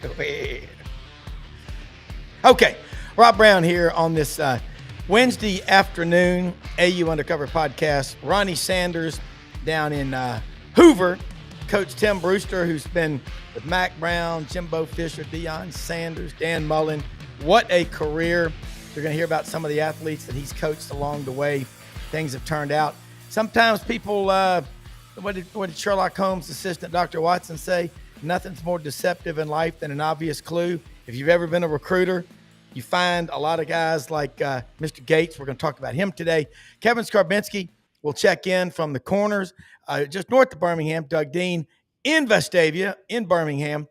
Go ahead. Okay, Rob Brown here on this Wednesday afternoon AU Undercover podcast. Ronnie Sanders down in Hoover. Coach Tim Brewster, who's been with Mack Brown, Jimbo Fisher, Deion Sanders, Dan Mullen. What a career. You're going to hear about some of the athletes that he's coached along the way. Things have turned out. Sometimes people, what did Sherlock Holmes' assistant, Dr. Watson, say? Nothing's more deceptive in life than an obvious clue. If you've ever been a recruiter, you find a lot of guys like Mr. Gates. We're going to talk about him today. Kevin Skarbinski will check in from the corners just north of Birmingham. Doug Dean in Vestavia in Birmingham.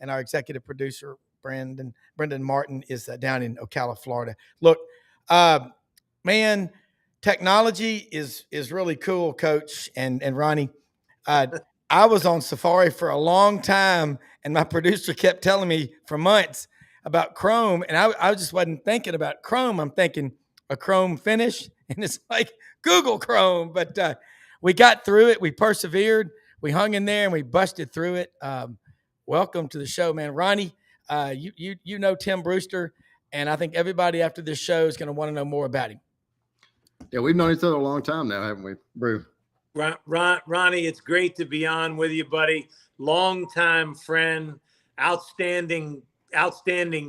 And our executive producer, Brendan Martin, is down in Ocala, Florida. Look, man, technology is really cool, Coach and Ronnie. I was on Safari for a long time, and my producer kept telling me for months about Chrome, and I just wasn't thinking about Chrome. I'm thinking a Chrome finish, and it's like Google Chrome. But we got through it. We persevered. We hung in there, and we busted through it. Welcome to the show, man. Ronnie, you know Tim Brewster, and I think everybody after this show is going to want to know more about him. Yeah, we've known each other a long time now, haven't we, Brew? Ronnie, it's great to be on with you, buddy. Longtime friend, outstanding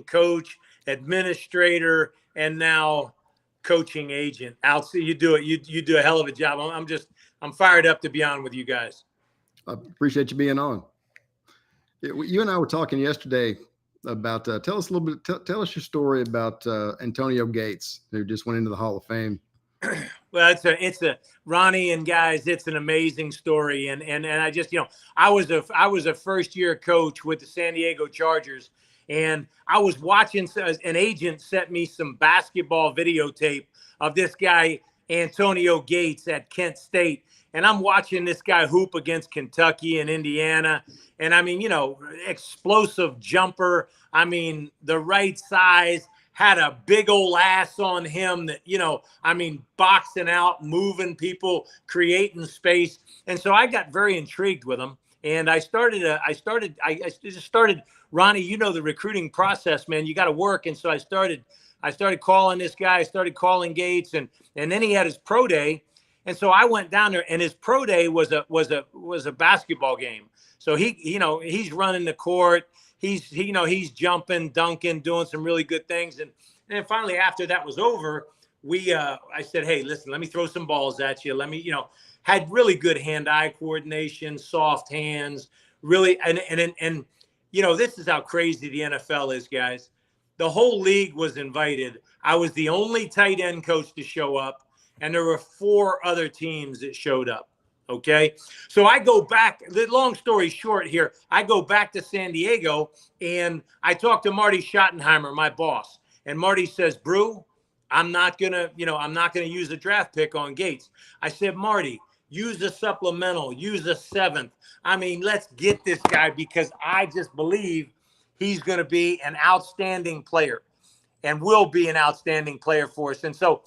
coach, administrator, and now coaching agent. You do it. You do a hell of a job. I'm fired up to be on with you guys. I appreciate you being on. You and I were talking yesterday about tell us a little bit. Tell us your story about Antonio Gates, who just went into the Hall of Fame. Well, it's a Ronnie and guys. It's an amazing story, and I just I was a first year coach with the San Diego Chargers, and I was watching. An agent sent me some basketball videotape of this guy Antonio Gates at Kent State, and I'm watching this guy hoop against Kentucky and Indiana, and I mean explosive jumper. I mean the right size. Had a big old ass on him that, boxing out, moving people, creating space. And so I got very intrigued with him. And I just started, Ronnie, the recruiting process, man, you got to work. And so I started calling this guy, I started calling Gates, and then he had his pro day. And so I went down there, and his pro day was a basketball game. So he's running the court. He's jumping, dunking, doing some really good things. And then finally, after that was over, I said, hey, listen, let me throw some balls at you. Let me, had really good hand-eye coordination, soft hands, really. And this is how crazy the NFL is, guys. The whole league was invited. I was the only tight end coach to show up, and there were 4 other teams that showed up. Okay. So I go back, the long story short here, I go back to San Diego and I talk to Marty Schottenheimer, my boss. And Marty says, Brew, I'm not going to use a draft pick on Gates. I said, Marty, use a supplemental, use a 7th. I mean, let's get this guy because I just believe he's going to be an outstanding player and will be an outstanding player for us. And so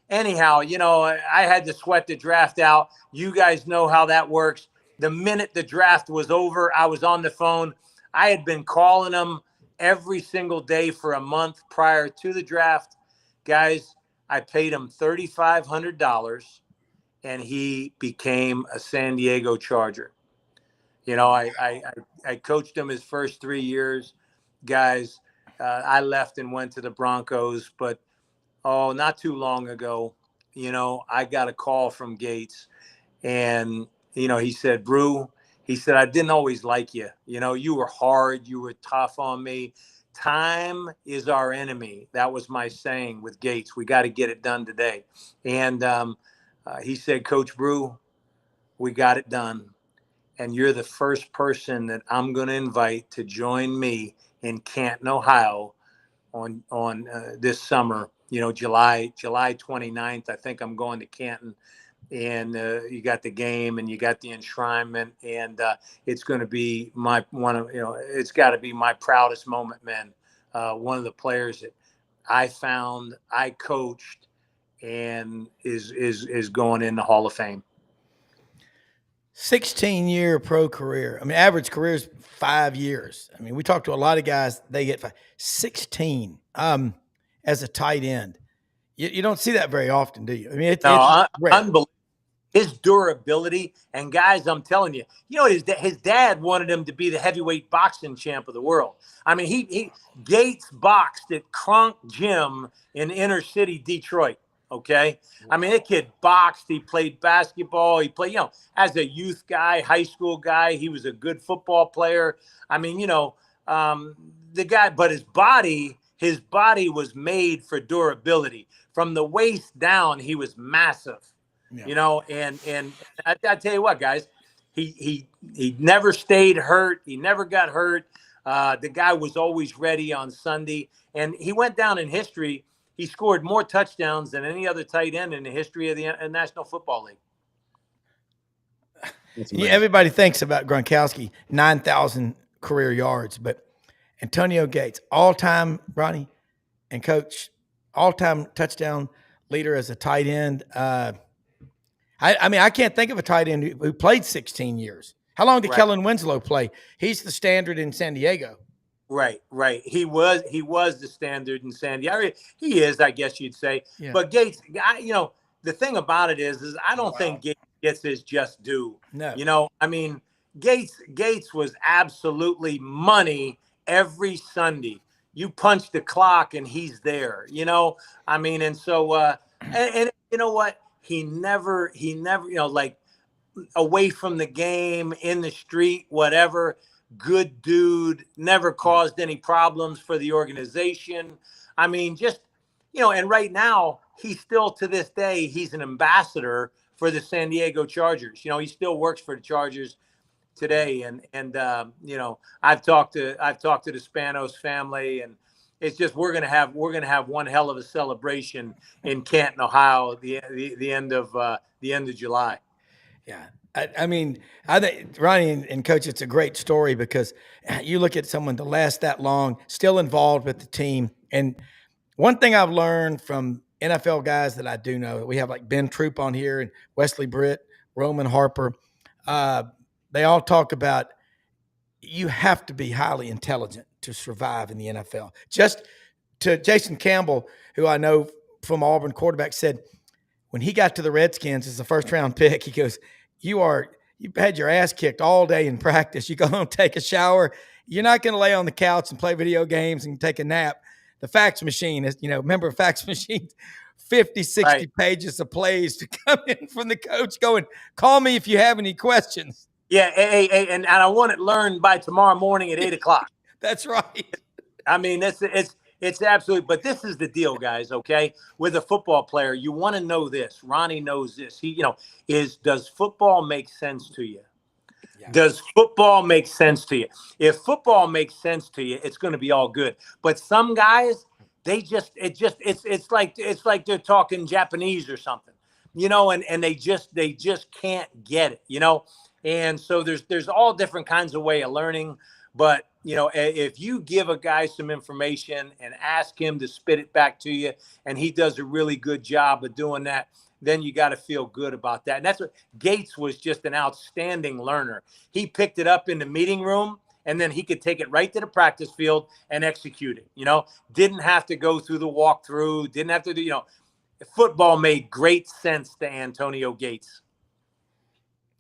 anyhow, I had to sweat the draft out. You guys know how that works. The minute the draft was over, I was on the phone. I had been calling him every single day for a month prior to the draft. Guys, I paid him $3,500, and he became a San Diego Charger. I coached him his first 3 years. Guys, I left and went to the Broncos, but not too long ago, I got a call from Gates, and, he said, Brew, he said, I didn't always like you. You were hard. You were tough on me. Time is our enemy. That was my saying with Gates. We got to get it done today. And he said, Coach Brew, we got it done. And you're the first person that I'm going to invite to join me in Canton, Ohio on this summer. July 29th, I think I'm going to Canton, and you got the game and you got the enshrinement, and it's going to be it's got to be my proudest moment, man. One of the players that I coached, and is going in the Hall of Fame. 16-year pro career. I mean, average career is 5 years. I mean, we talk to a lot of guys, they get 16 as a tight end. You don't see that very often, do you? I mean, it's rare. Unbelievable. His durability, and guys, I'm telling you, his dad wanted him to be the heavyweight boxing champ of the world. I mean, he Gates boxed at Kronk Gym in inner city Detroit. Okay. I mean, that kid boxed, he played basketball, he played, as a youth guy, high school guy, he was a good football player. I mean, the guy, but his body was made for durability. From the waist down, he was massive. Yeah. And I tell you what, guys, he never stayed hurt. He never got hurt. The guy was always ready on Sunday, and he went down in history. He scored more touchdowns than any other tight end in the history of the National Football League. Yeah, everybody thinks about Gronkowski, 9,000 career yards, but Antonio Gates, all-time, Ronnie, and Coach, all-time touchdown leader as a tight end. I mean, I can't think of a tight end who played 16 years. How long did Kellen Winslow play? He's the standard in San Diego. Right. He was the standard in San Diego. He is, I guess you'd say. Yeah. But Gates, the thing about it is I don't think Gates gets his just due. No. I mean, Gates was absolutely money every Sunday. You punch the clock and he's there. I mean, and so and you know what? He never, like away from the game, in the street, whatever, good dude, never caused any problems for the organization. I mean, just, and right now, he's still, to this day, he's an ambassador for the San Diego Chargers. He still works for the Chargers today. And I've talked to the Spanos family, and it's just we're gonna have one hell of a celebration in Canton, Ohio, the end of July. Yeah, I mean, I think Ronnie and Coach, it's a great story because you look at someone to last that long, still involved with the team. And one thing I've learned from NFL guys that I do know, we have like Ben Troop on here and Wesley Britt, Roman Harper. They all talk about you have to be highly intelligent to survive in the NFL. Just to Jason Campbell, who I know from Auburn quarterback, said when he got to the Redskins as a first-round pick, he goes, you've had your ass kicked all day in practice. You go home, take a shower. You're not going to lay on the couch and play video games and take a nap. The fax machine is, remember fax machines, 50, 60 pages of plays to come in from the coach going, call me if you have any questions. Yeah, and I want it learned by tomorrow morning at 8:00. That's right. I mean, it's absolutely. But this is the deal, guys. Okay, with a football player, you want to know this. Ronnie knows this. He, does football make sense to you? Yeah. Does football make sense to you? If football makes sense to you, it's going to be all good. But some guys, it's like they're talking Japanese or something, and they just can't get it, And so there's all different kinds of way of learning. But, if you give a guy some information and ask him to spit it back to you, and he does a really good job of doing that, then you got to feel good about that. And that's what Gates was, just an outstanding learner. He picked it up in the meeting room, and then he could take it right to the practice field and execute it. Didn't have to go through the walkthrough, didn't have to do, football made great sense to Antonio Gates.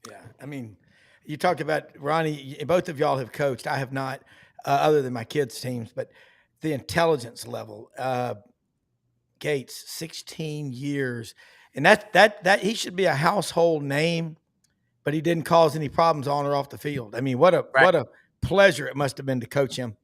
Yeah, I mean, you talked about, Ronnie, both of y'all have coached. I have not, other than my kids' teams, but the intelligence level. Gates, 16 years. And that He should be a household name, but he didn't cause any problems on or off the field. I mean, what a pleasure it must have been to coach him.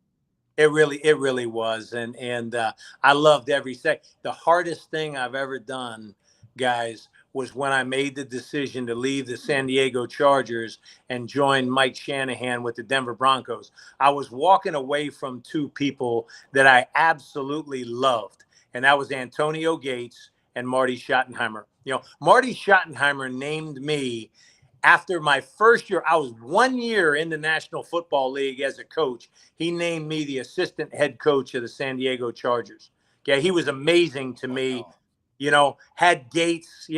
It really was. And I loved every second. The hardest thing I've ever done, guys, was when I made the decision to leave the San Diego Chargers and join Mike Shanahan with the Denver Broncos. I was walking away from two people that I absolutely loved, and that was Antonio Gates and Marty Schottenheimer. Marty Schottenheimer named me after my first year. I was 1 year in the National Football League as a coach. He named me the assistant head coach of the San Diego Chargers. Okay, he was amazing to me. Wow. Had Gates,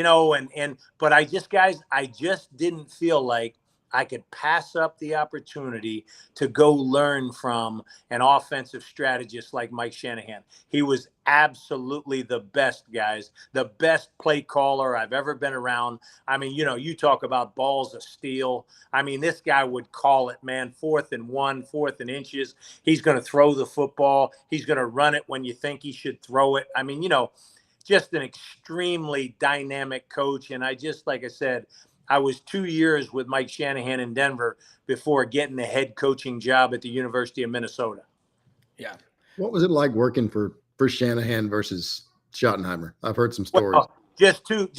but I just didn't feel like I could pass up the opportunity to go learn from an offensive strategist like Mike Shanahan. He was absolutely the best, guys, the best play caller I've ever been around. I mean, you talk about balls of steel. I mean, this guy would call it, man, 4th and 1, 4th and inches. He's going to throw the football. He's going to run it when you think he should throw it. I mean, just an extremely dynamic coach. And like I said, I was 2 years with Mike Shanahan in Denver before getting the head coaching job at the University of Minnesota. Yeah. What was it like working for Shanahan versus Schottenheimer? I've heard some stories. Well, just two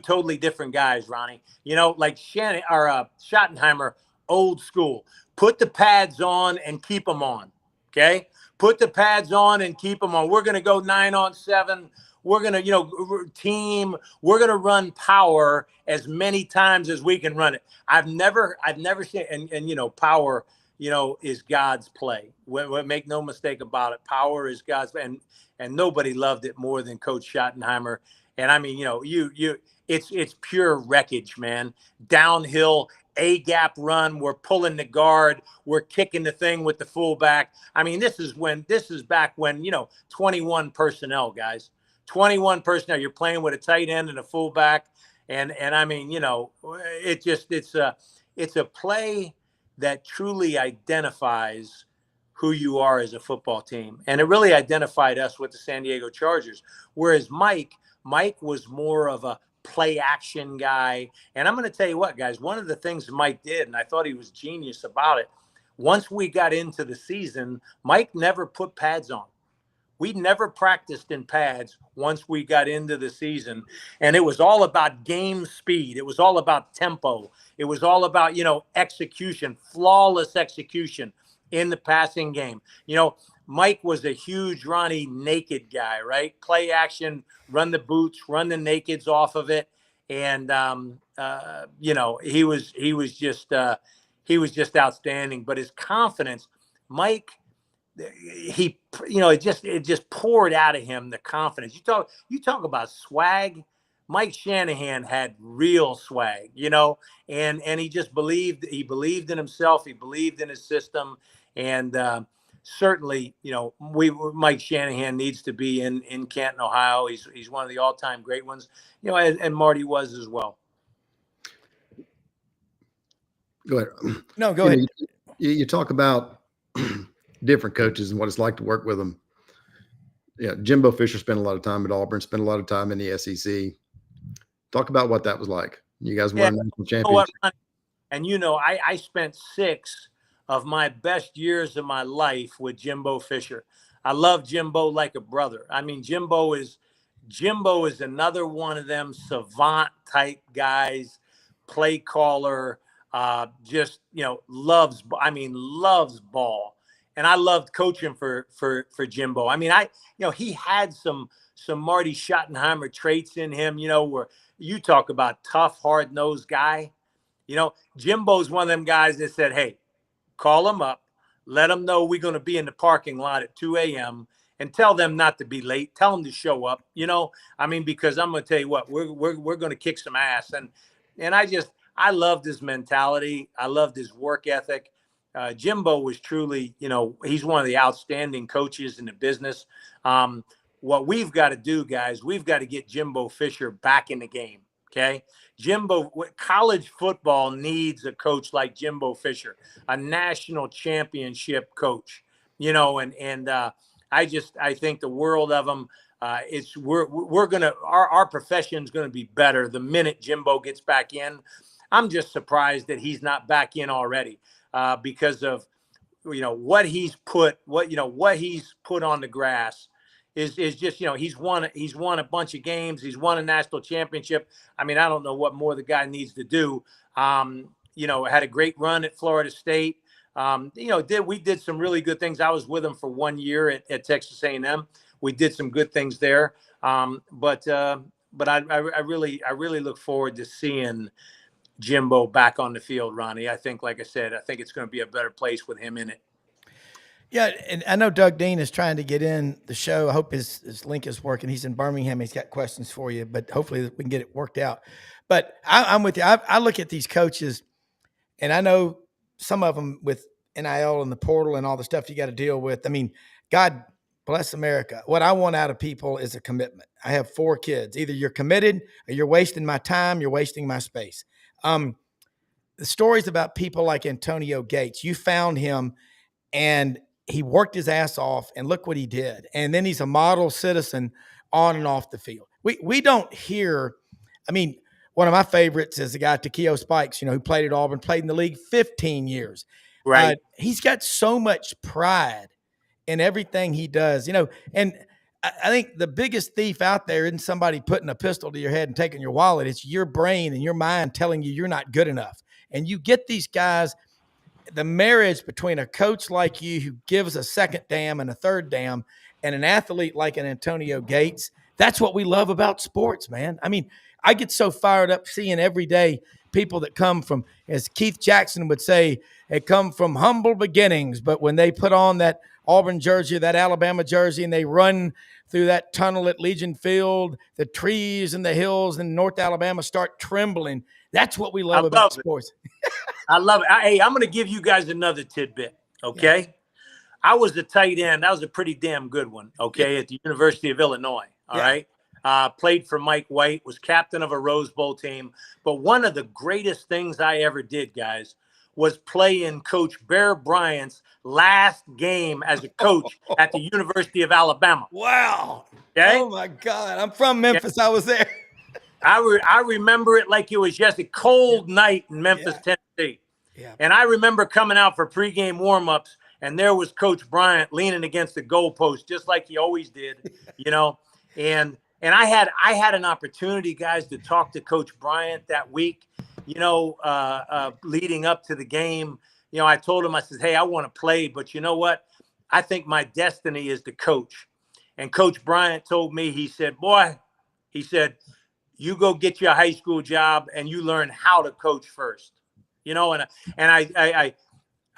totally different guys, Ronnie. Like Schottenheimer, old school. Put the pads on and keep them on. Okay? Put the pads on and keep them on. We're going to go 9-on-7. We're going to, team. We're going to run power as many times as we can run it. I've never seen, and power, is God's play. Make no mistake about it. Power is God's, and nobody loved it more than Coach Schottenheimer. And I mean, it's pure wreckage, man. Downhill, A-gap run. We're pulling the guard. We're kicking the thing with the fullback. I mean, this is back when, 21 personnel, guys. 21 personnel. You're playing with a tight end and a fullback. And I mean, it's a play that truly identifies who you are as a football team. And it really identified us with the San Diego Chargers. Whereas Mike was more of a play action guy. And I'm going to tell you what, guys, one of the things Mike did, and I thought he was genius about it, once we got into the season, Mike never put pads on. We never practiced in pads once we got into the season. And it was all about game speed. It was all about tempo. It was all about, execution, flawless execution in the passing game. Mike was a huge Ronnie naked guy, right? Play action, run the boots, run the nakeds off of it. And, he was just outstanding. But his confidence, Mike, it just poured out of him, the confidence. You talk about swag. Mike Shanahan had real swag, and he just believed in himself. He believed in his system. And certainly, Mike Shanahan needs to be in Canton, Ohio. He's one of the all-time great ones, and Marty was as well. Go ahead. No, go ahead. You talk about different coaches and what it's like to work with them. Yeah, Jimbo Fisher spent a lot of time at Auburn, spent a lot of time in the SEC. Talk about what that was like. You guys won a national championship. And I spent 6 of my best years of my life with Jimbo Fisher. I love Jimbo like a brother. I mean, Jimbo is another one of them savant type guys, play caller, loves ball. And I loved coaching for Jimbo. I mean, he had some Marty Schottenheimer traits in him, where you talk about tough, hard-nosed guy. Jimbo's one of them guys that said, hey, call him up, let him know we're going to be in the parking lot at 2 a.m. and tell them not to be late. Tell them to show up, because I'm going to tell you what, we're going to kick some ass. And I loved his mentality. I loved his work ethic. Jimbo was truly, he's one of the outstanding coaches in the business. What we've got to do, guys, we've got to get Jimbo Fisher back in the game. Okay. College football needs a coach like Jimbo Fisher, a national championship coach, I think the world of them. Our profession's going to be better the minute Jimbo gets back in. I'm just surprised that he's not back in already. Because of what he's put on the grass is just he's won a bunch of games. He's won a national championship. I mean, I don't know what more the guy needs to do. Had a great run at Florida State. We did some really good things. I was with him for 1 year at Texas A&M. We did some good things there. But I really look forward to seeing Jimbo back on the field, Ronnie. I think, like I said, it's going to be a better place with him in it. Yeah, and I know Doug Dean is trying to get in the show. I hope his link is working. He's in Birmingham. He's got questions for you, but hopefully we can get it worked out. But I'm with you. I look at these coaches, And I know some of them with NIL and the portal and all the stuff you got to deal with. I mean, God bless America. What I want out of people is a commitment. I have 4 kids. Either you're committed or you're wasting my time, you're wasting my space. The stories about people like Antonio Gates, you found him and he worked his ass off, and look what he did. And then he's a model citizen on and off the field. We don't hear, I mean, one of my favorites is the guy, Takeo Spikes, who played at Auburn, played in the league 15 years. Right. He's got so much pride in everything he does, and I think the biggest thief out there isn't somebody putting a pistol to your head and taking your wallet. It's your brain and your mind telling you you're not good enough. And you get these guys, the marriage between a coach like you who gives a second damn and a third damn and an athlete like an Antonio Gates, that's what we love about sports, man. I mean, I get so fired up seeing every day people that come from, as Keith Jackson would say, they come from humble beginnings, but when they put on that Auburn jersey, that Alabama jersey, and they run through that tunnel at Legion Field, the trees and the hills in North Alabama start trembling. That's what we love about sports. I love it. Hey, I'm going to give you guys another tidbit, okay? Yeah. I was the tight end. That was a pretty damn good one, okay, at the University of Illinois, all right? Played for Mike White, was captain of a Rose Bowl team. But one of the greatest things I ever did, guys, was play in Coach Bear Bryant's last game as a coach at the University of Alabama. Wow. Okay? Oh, my God. I'm from Memphis. Yeah. I was there. I remember it like it was just a cold night in Memphis, Tennessee. Yeah. And I remember coming out for pregame warmups, and there was Coach Bryant leaning against the goalpost, just like he always did, And I had an opportunity, guys, to talk to Coach Bryant that week, leading up to the game. I told him, I said, hey, I want to play, but you know what? I think my destiny is to coach. And Coach Bryant told me, he said, you go get you a high school job and you learn how to coach first, and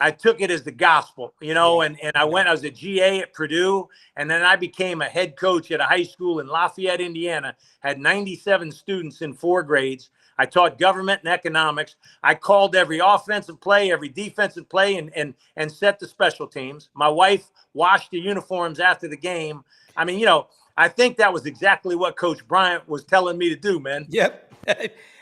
I took it as the gospel, and I was a GA at Purdue, and then I became a head coach at a high school in Lafayette, Indiana, had 97 students in 4 grades. I taught government and economics. I called every offensive play, every defensive play, and set the special teams. My wife washed the uniforms after the game. I mean, I think that was exactly what Coach Bryant was telling me to do, man. Yep.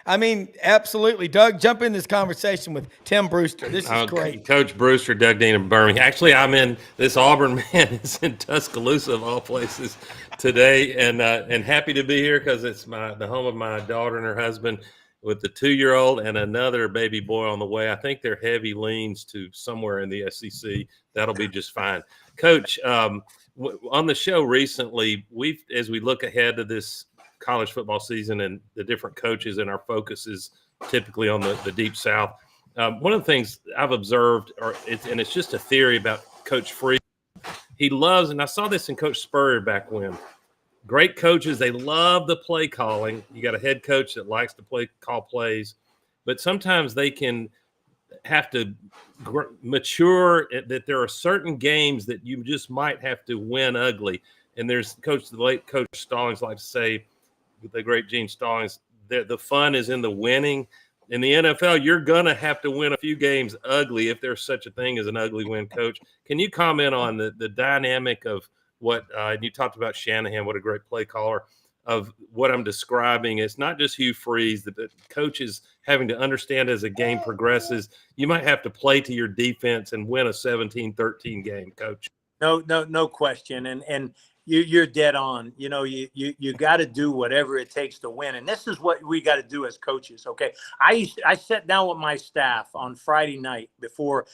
I mean, absolutely. Doug, jump in this conversation with Tim Brewster. This is great. Coach Brewster, Doug Dean of Birmingham. Actually, I'm in this Auburn man is in Tuscaloosa of all places today, and happy to be here because it's the home of my daughter and her husband with the 2-year-old and another baby boy on the way. I think their heavy leans to somewhere in the SEC. That'll be just fine. Coach, on the show recently, as we look ahead to this college football season and the different coaches, and our focus is typically on the Deep South. One of the things I've observed, and it's just a theory about Coach Freeze, he loves, and I saw this in Coach Spurrier back when, great coaches, they love the play calling. You got a head coach that likes to call plays, but sometimes they can have to mature that there are certain games that you just might have to win ugly. And there's the late Coach Stallings like to say, the great Gene Stallings, the fun is in the winning. In the NFL, you're going to have to win a few games ugly if there's such a thing as an ugly win, Coach. Can you comment on the dynamic of what and you talked about Shanahan, what a great play caller, of what I'm describing? It's not just Hugh Freeze, the coaches having to understand as a game progresses, you might have to play to your defense and win a 17-13 game, Coach. No question. And you're dead on. You got to do whatever it takes to win. And this is what we got to do as coaches. Okay. I sat down with my staff on Friday night before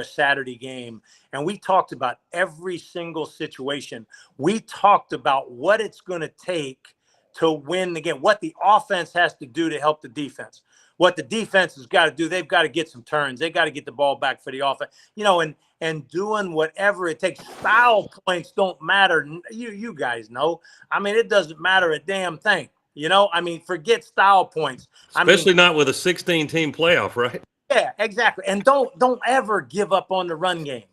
a Saturday game, and we talked about every single situation. We talked about what it's going to take to win the game, what the offense has to do to help the defense, what the defense has got to do. They've got to get some turns. They got to get the ball back for the offense, and doing whatever it takes. Style points don't matter. You guys know. I mean, it doesn't matter a damn thing. Forget style points. Especially not with a 16-team playoff, right? Yeah, exactly. And don't ever give up on the run game.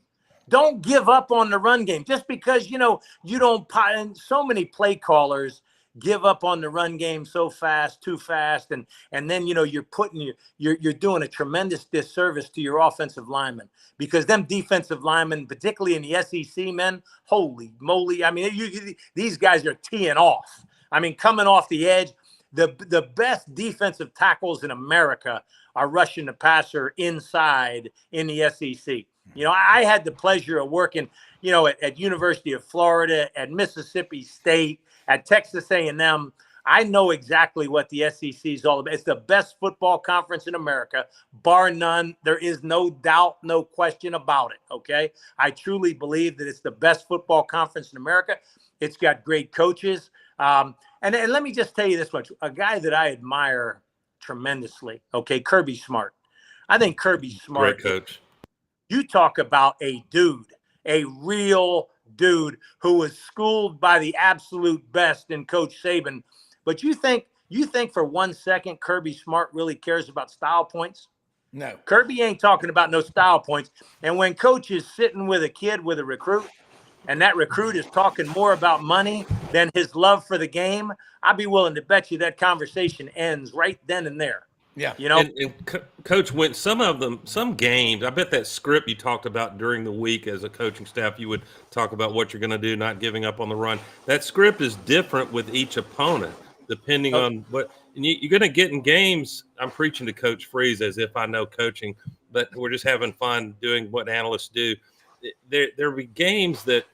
Don't give up on the run game just because, you don't. And so many play callers, give up on the run game so fast, too fast, and then you're doing a tremendous disservice to your offensive linemen, because them defensive linemen, particularly in the SEC, men, holy moly! I mean, these guys are teeing off. I mean, coming off the edge, the best defensive tackles in America are rushing the passer inside in the SEC. I had the pleasure of working, at University of Florida, at Mississippi State, at Texas A&M. I know exactly what the SEC is all about. It's the best football conference in America, bar none. There is no doubt, no question about it, okay? I truly believe that it's the best football conference in America. It's got great coaches. And let me just tell you this much. A guy that I admire tremendously, okay, Kirby Smart. I think Kirby Smart. Great coach. You talk about a dude, a real dude who was schooled by the absolute best in Coach Saban. But you think for 1 second Kirby Smart really cares about style points? No. Kirby ain't talking about no style points. And when Coach is sitting with a kid, with a recruit, and that recruit is talking more about money than his love for the game, I'd be willing to bet you that conversation ends right then and there. Yeah. And Coach went some games. I bet that script you talked about during the week as a coaching staff, you would talk about what you're going to do, not giving up on the run. That script is different with each opponent, depending on what you're going to get in games. I'm preaching to Coach Freeze as if I know coaching, but we're just having fun doing what analysts do. There'll be games that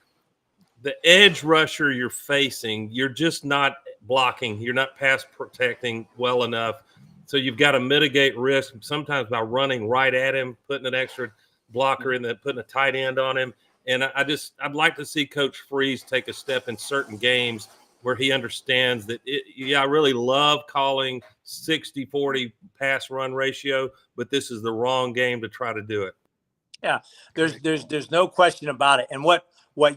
the edge rusher you're facing, you're just not blocking. You're not pass protecting well enough. So you've got to mitigate risk sometimes by running right at him, putting an extra blocker in there, putting a tight end on him. And I'd like to see Coach Freeze take a step in certain games where he understands that I really love calling 60-40 pass run ratio, but this is the wrong game to try to do it. Yeah, there's no question about it. And what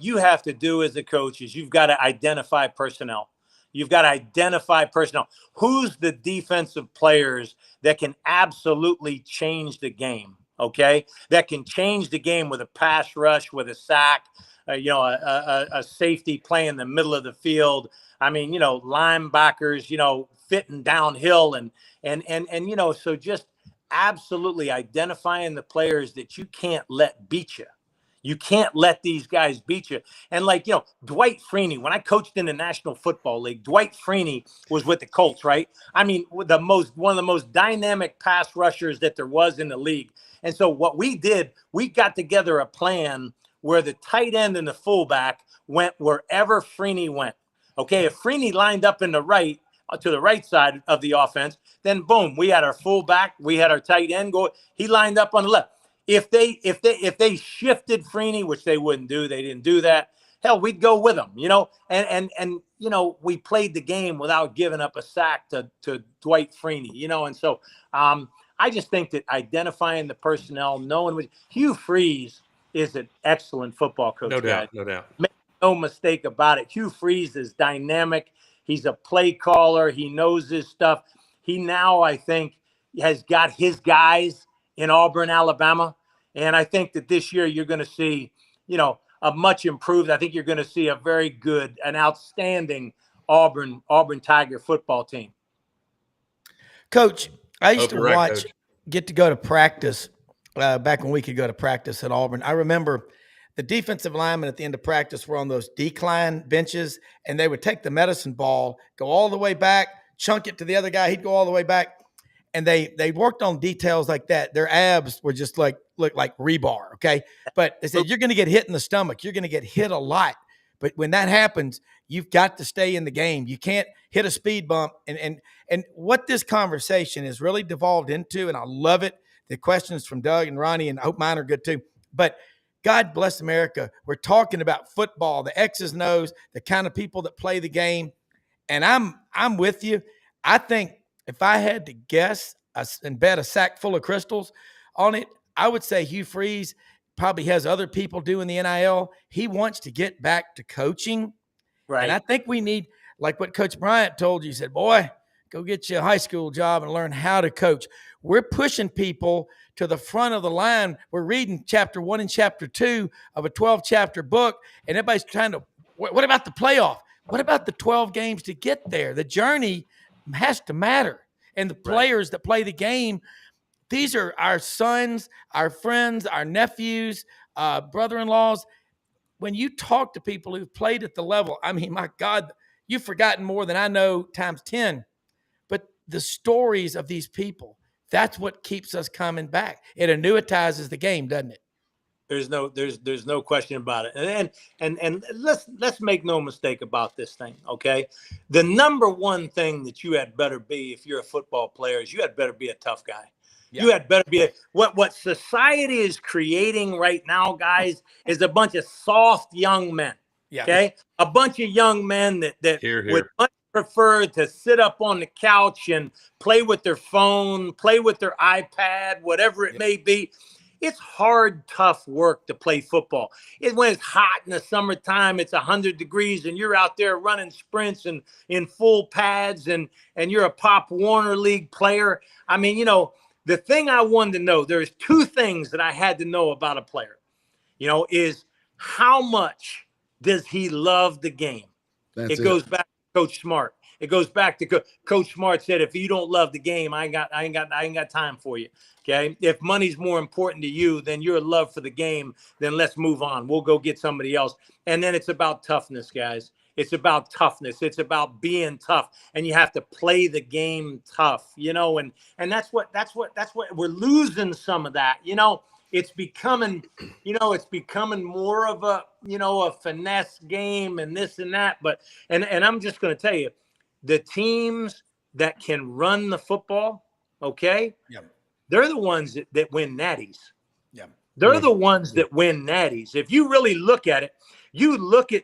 you have to do as a coach is you've got to identify personnel. You've got to identify personnel. Who's the defensive players that can absolutely change the game, okay? That can change the game with a pass rush, with a sack, a safety play in the middle of the field. I mean, linebackers, fitting downhill and so just absolutely identifying the players that you can't let beat you. You can't let these guys beat you. And Dwight Freeney, when I coached in the National Football League, Dwight Freeney was with the Colts, right? I mean, one of the most dynamic pass rushers that there was in the league. And so what we did, we got together a plan where the tight end and the fullback went wherever Freeney went. Okay, if Freeney lined up to the right side of the offense, then boom, we had our fullback, we had our tight end go. He lined up on the left. If they shifted Freeney, which they wouldn't do, they didn't do that. Hell, we'd go with them, and we played the game without giving up a sack to Dwight Freeney, and so I just think that identifying the personnel, knowing Hugh Freeze is an excellent football coach. No doubt. Make no mistake about it. Hugh Freeze is dynamic. He's a play caller. He knows his stuff. He now, I think, has got his guys in Auburn, Alabama. And I think that this year you're going to see, a much improved. I think you're going to see a very good, an outstanding Auburn Tiger football team. Coach, I used to get to go to practice back when we could go to practice at Auburn. I remember the defensive linemen at the end of practice were on those decline benches, and they would take the medicine ball, go all the way back, chunk it to the other guy. He'd go all the way back. And they worked on details like that. Their abs were just look like rebar, okay? But they said, you're going to get hit in the stomach. You're going to get hit a lot. But when that happens, you've got to stay in the game. You can't hit a speed bump. And what this conversation has really devolved into, and I love it, the questions from Doug and Ronnie, and I hope mine are good too. But God bless America. We're talking about football, the X's and O's, the kind of people that play the game. And I'm with you. I think if I had to guess and bet a sack full of crystals on it, I would say Hugh Freeze probably has other people doing the NIL. He wants to get back to coaching. Right. And I think we need, like what Coach Bryant told you, he said, boy, go get you a high school job and learn how to coach. We're pushing people to the front of the line. We're reading chapter 1 and chapter 2 of a 12-chapter book, and everybody's trying to, what about the playoff? What about the 12 games to get there? The journey has to matter. And the players that play the game, these are our sons, our friends, our nephews, brother-in-laws. When you talk to people who've played at the level, I mean, my God, you've forgotten more than I know times 10. But the stories of these people, that's what keeps us coming back. It annuitizes the game, doesn't it? There's no question about it. And let's make no mistake about this thing, okay? The number one thing that you had better be if you're a football player is you had better be a tough guy. Yeah. You had better be what society is creating right now, guys, is a bunch of soft young men. Yeah. Okay? A bunch of young men that would much prefer to sit up on the couch and play with their phone, play with their iPad, whatever it may be. It's hard, tough work to play football. When it's hot in the summertime, it's 100 degrees, and you're out there running sprints and in full pads, and you're a Pop Warner League player. I mean, you know, the thing I wanted to know, there's two things that I had to know about a player, you know, is how much does he love the game? It goes back to Coach Smart. It goes back to Coach Smart said, if you don't love the game, I ain't got time for you. Okay. If money's more important to you than your love for the game, then let's move on. We'll go get somebody else. And then it's about toughness, guys. It's about toughness. It's about being tough, and you have to play the game tough, you know, and that's what we're losing some of that, you know. It's becoming more of a, you know, a finesse game and this and that. But and I'm just going to tell you, the teams that can run the football, okay, they're the ones that win natties. Yeah, they're the ones that win natties. If you really look at it, you look at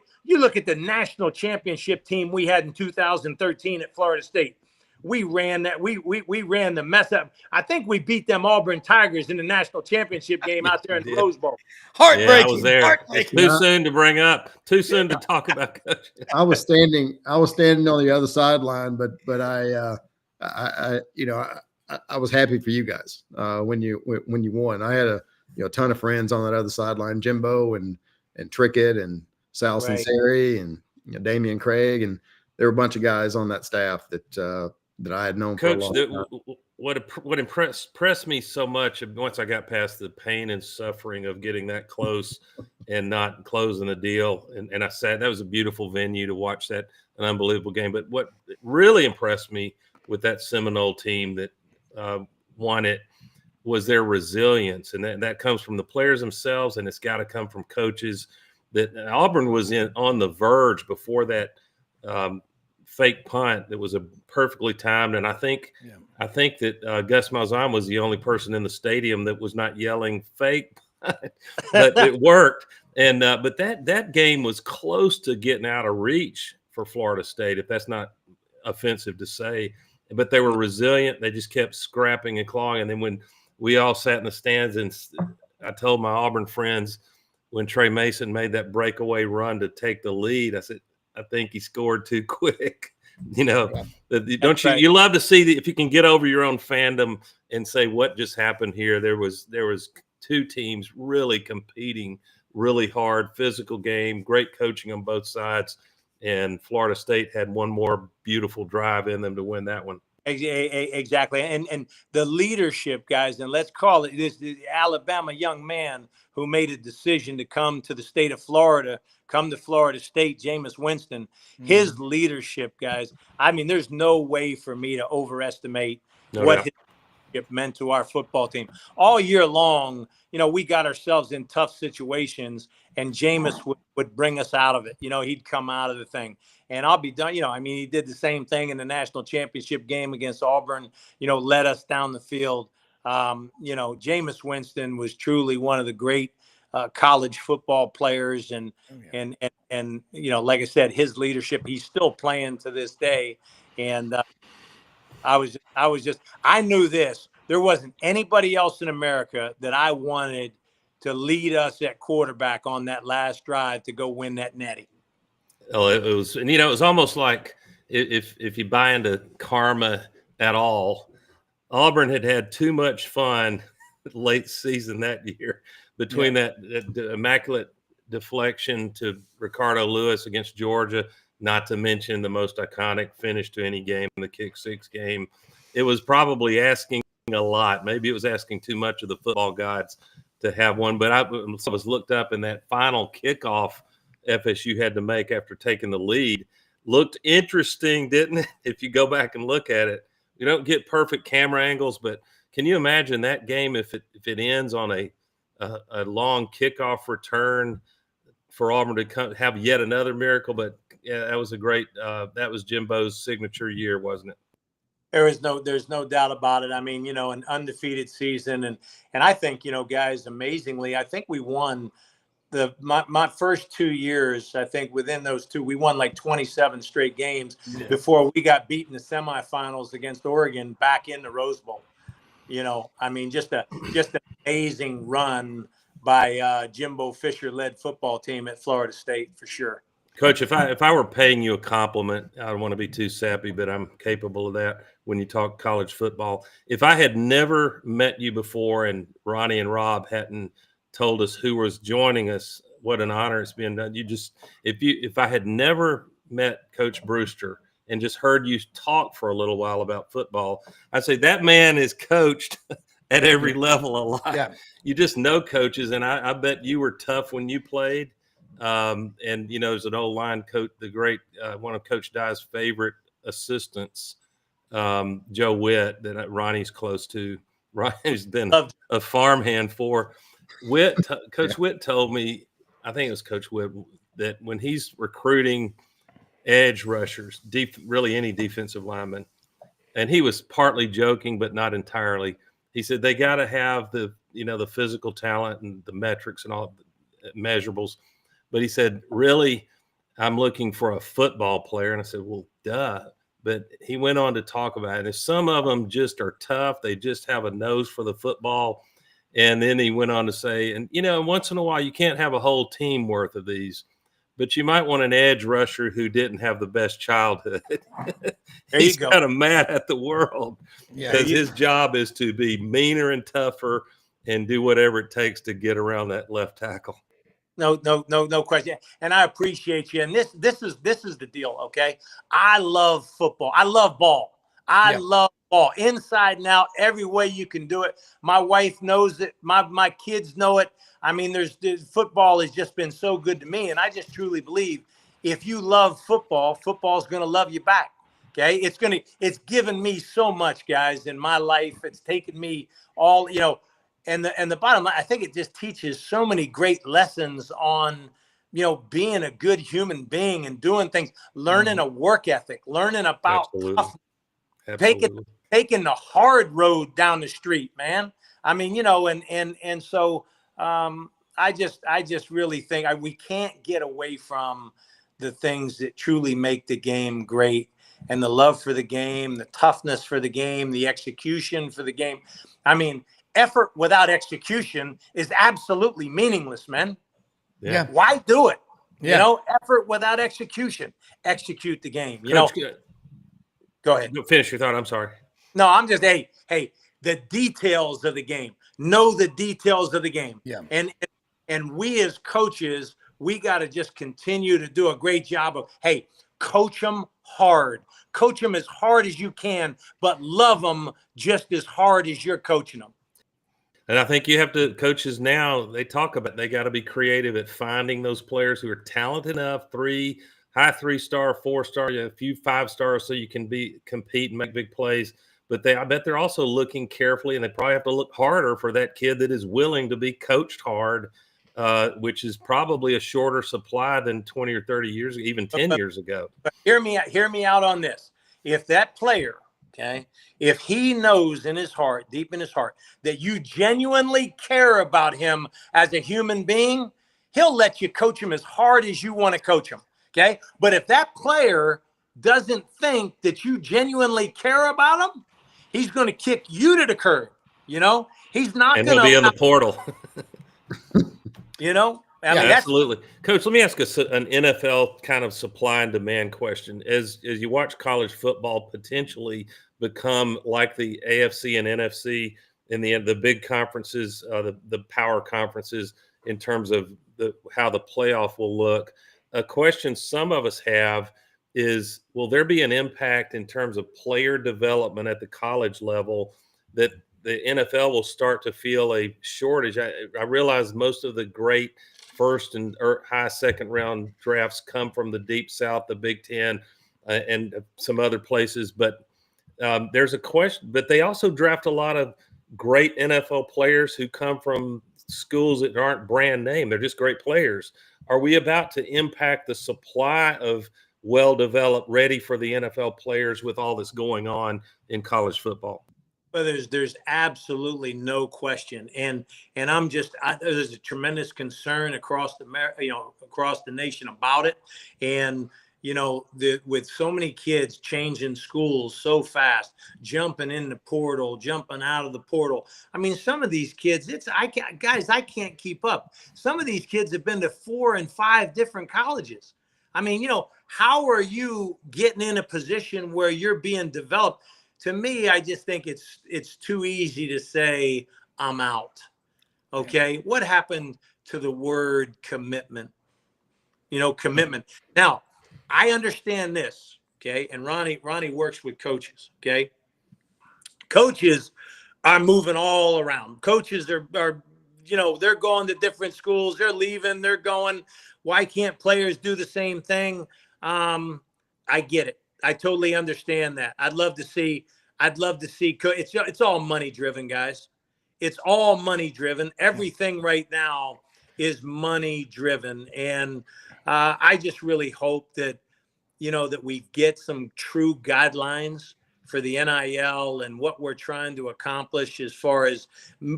the national championship team we had in 2013 at Florida State. We ran that. We ran the mess up. I think we beat them Auburn Tigers in the national championship game out there in the Rose Bowl. Heartbreaking. Yeah, I was there. Too soon to bring up. Too soon to talk about coaching. I was standing on the other sideline, but I was happy for you guys when you won. I had a ton of friends on that other sideline, Jimbo and Trickett and Sal Sinceri and Damian Craig, and there were a bunch of guys on that staff that I had known Coach, for a long time. What impressed me so much once I got past the pain and suffering of getting that close and not closing the deal, and I sat. That was a beautiful venue to watch that, an unbelievable game. But what really impressed me with that Seminole team that won it was their resilience, and that comes from the players themselves, and it's got to come from coaches. That Auburn was on the verge before that fake punt that was a perfectly timed, and I think that Gus Malzahn was the only person in the stadium that was not yelling fake, but it worked. And but that game was close to getting out of reach for Florida State, if that's not offensive to say. But they were resilient. They just kept scrapping and clawing. And then when we all sat in the stands, and I told my Auburn friends when Trey Mason made that breakaway run to take the lead, I said, I think he scored too quick. You know, don't you? You love to see if you can get over your own fandom and say what just happened here. There was two teams really competing really hard, physical game, great coaching on both sides, and Florida State had one more beautiful drive in them to win that one. Exactly. And the leadership, guys, and let's call it this, the Alabama young man who made a decision to come to the state of Florida, come to Florida State, Jameis Winston, his leadership, guys. I mean, there's no way for me to overestimate what his leadership meant to our football team. All year long, you know, we got ourselves in tough situations, and Jameis would bring us out of it. You know, he'd come out of the thing. And I'll be done. You know, I mean, he did the same thing in the national championship game against Auburn, you know, led us down the field. You know, Jameis Winston was truly one of the great college football players. And, you know, like I said, his leadership, he's still playing to this day. And I knew this. There wasn't anybody else in America that I wanted to lead us at quarterback on that last drive to go win that netting. Oh, it was, and you know, it was almost like if you buy into karma at all, Auburn had too much fun late season that year between that immaculate deflection to Ricardo Lewis against Georgia not to mention the most iconic finish to any game, the kick six game. It was probably asking a lot. Maybe it was asking too much of the football gods to have one. But I was looked up, and that final kickoff FSU had to make after taking the lead looked interesting, didn't it? If you go back and look at it, you don't get perfect camera angles, but can you imagine that game if it ends on a long kickoff return for Auburn to have yet another miracle? But yeah, that was a great that was Jimbo's signature year, wasn't it? There's no doubt about it. I mean, an undefeated season, and I think, guys, amazingly, I think we won my first 2 years. I think within those two, we won like 27 straight games before we got beat in the semifinals against Oregon back in the Rose Bowl. I mean, just an amazing run by Jimbo Fisher led football team at Florida State for sure. Coach, if I were paying you a compliment, I don't want to be too sappy, but I'm capable of that when you talk college football. If I had never met you before and Ronnie and Rob hadn't told us who was joining us, what an honor it's been done. If I had never met Coach Brewster and just heard you talk for a little while about football, I'd say that man is coached at every level a lot. Yeah. You just know coaches, and I bet you were tough when you played. And as an old line coach, the great one of Coach Dye's favorite assistants, Joe Witt, that Ronnie's close to. Ronnie's been a farmhand for. Coach Witt told me, I think it was Coach Witt, that when he's recruiting edge rushers, really any defensive lineman, and he was partly joking but not entirely. He said they got to have the physical talent and the metrics and all the measurables. But he said, really, I'm looking for a football player. And I said, well, duh. But he went on to talk about it. And some of them just are tough. They just have a nose for the football. And then he went on to say, and, once in a while, you can't have a whole team worth of these, but you might want an edge rusher who didn't have the best childhood. He's kind of mad at the world because his job is to be meaner and tougher and do whatever it takes to get around that left tackle. No question. And I appreciate you. And this is the deal. Okay. I love football. I love ball. I love ball inside and out, every way you can do it. My wife knows it. My kids know it. I mean, football has just been so good to me. And I just truly believe if you love football, football's going to love you back. Okay. It's given me so much, guys, in my life. It's taken me all, and the bottom line, I think it just teaches so many great lessons on, being a good human being and doing things, learning a work ethic, learning about toughness, taking the hard road down the street, man. I mean, and so I just really think we can't get away from the things that truly make the game great, and the love for the game, the toughness for the game, the execution for the game. I mean, effort without execution is absolutely meaningless, man. Yeah. Why do it? Yeah. Effort without execution. Execute the game. Go ahead. Finish your thought. I'm sorry. No, I'm just, hey, the details of the game. Know the details of the game. Yeah. And we as coaches, we got to just continue to do a great job of, hey, coach them hard. Coach them as hard as you can, but love them just as hard as you're coaching them. And I think you have to, coaches now, they talk about, they got to be creative at finding those players who are talented enough, high 3-star, 4-star, a few 5-stars, so you can compete and make big plays. But I bet they're also looking carefully, and they probably have to look harder for that kid that is willing to be coached hard, which is probably a shorter supply than 20 or 30 years, even 10 years ago. But hear me out on this. If that player, okay, if he knows in his heart, deep in his heart, that you genuinely care about him as a human being, he'll let you coach him as hard as you want to coach him. Okay. But if that player doesn't think that you genuinely care about him, he's going to kick you to the curb. He's not going to. And he'll be in the portal. Absolutely. Coach, let me ask an NFL kind of supply and demand question. As you watch college football potentially become like the AFC and NFC in the big conferences, the power conferences in terms of how the playoff will look, a question some of us have is, will there be an impact in terms of player development at the college level that the NFL will start to feel a shortage? I realize most of the great first and high second round drafts come from the Deep South, the Big Ten, and some other places. But there's a question. But they also draft a lot of great NFL players who come from schools that aren't brand name. They're just great players. Are we about to impact the supply of well-developed, ready for the NFL players with all this going on in college football? Well, there's absolutely no question, and there's a tremendous concern across across the nation about it, and with so many kids changing schools so fast, jumping in the portal, jumping out of the portal. I mean, some of these kids, I can't keep up. Some of these kids have been to 4 and 5 different colleges. I mean, how are you getting in a position where you're being developed? To me, I just think it's too easy to say, I'm out. Okay. What happened to the word commitment? Commitment. Now, I understand this. Okay. And Ronnie works with coaches. Okay. Coaches are moving all around. Coaches are they're going to different schools. They're leaving. They're going. Why can't players do the same thing? I get it. I totally understand that. I'd love to see. It's all money driven, guys. It's all money driven. Everything right now is money driven, and I just really hope that that we get some true guidelines for the NIL and what we're trying to accomplish as far as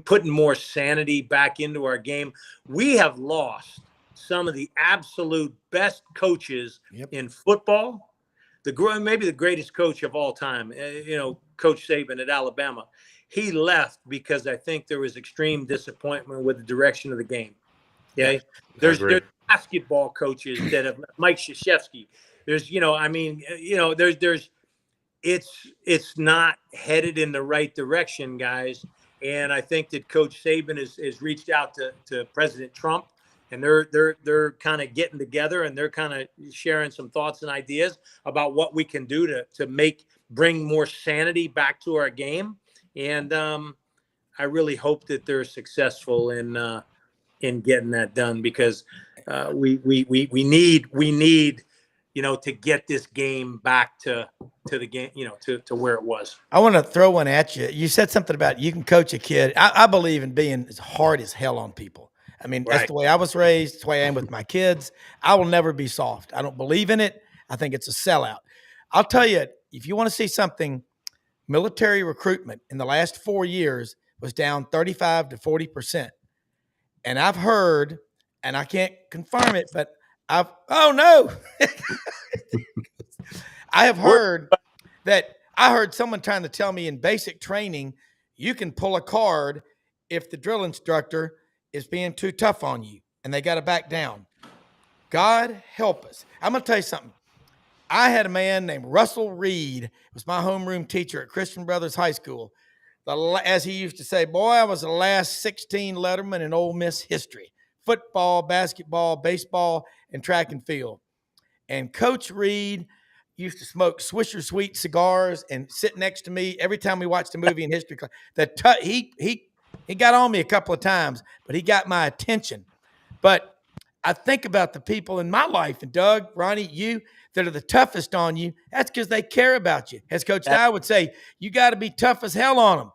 putting more sanity back into our game. We have lost some of the absolute best coaches in football. Maybe the greatest coach of all time, Coach Saban at Alabama. He left because I think there was extreme disappointment with the direction of the game. Okay. There's basketball coaches that have Mike Krzyzewski. There's, it's not headed in the right direction, guys. And I think that Coach Saban has reached out to President Trump, and they're kind of getting together, and they're kind of sharing some thoughts and ideas about what we can do to bring more sanity back to our game. And I really hope that they're successful in getting that done, because we need to get this game back to the game, to where it was. I want to throw one at you. You said something about you can coach a kid. I believe in being as hard as hell on people. I mean, that's the way I was raised. That's the way I am with my kids. I will never be soft. I don't believe in it. I think it's a sellout. I'll tell you, if you want to see something, military recruitment in the last 4 years was down 35 to 40%. And I've heard, and I can't confirm it, but I have heard that I heard someone trying to tell me in basic training, you can pull a card if the drill instructor is being too tough on you and they got to back down. God help us. I'm going to tell you something. I had a man named Russell Reed, was my homeroom teacher at Christian Brothers High School. As he used to say, boy, I was the last 16 letterman in Ole Miss history. Football, basketball, baseball, and track and field. And Coach Reed used to smoke Swisher Sweet cigars and sit next to me every time we watched a movie in history class. He got on me a couple of times, but he got my attention. But I think about the people in my life, and Doug, Ronnie, you, that are the toughest on you. That's because they care about you. As Coach Dye would say, you got to be tough as hell on them.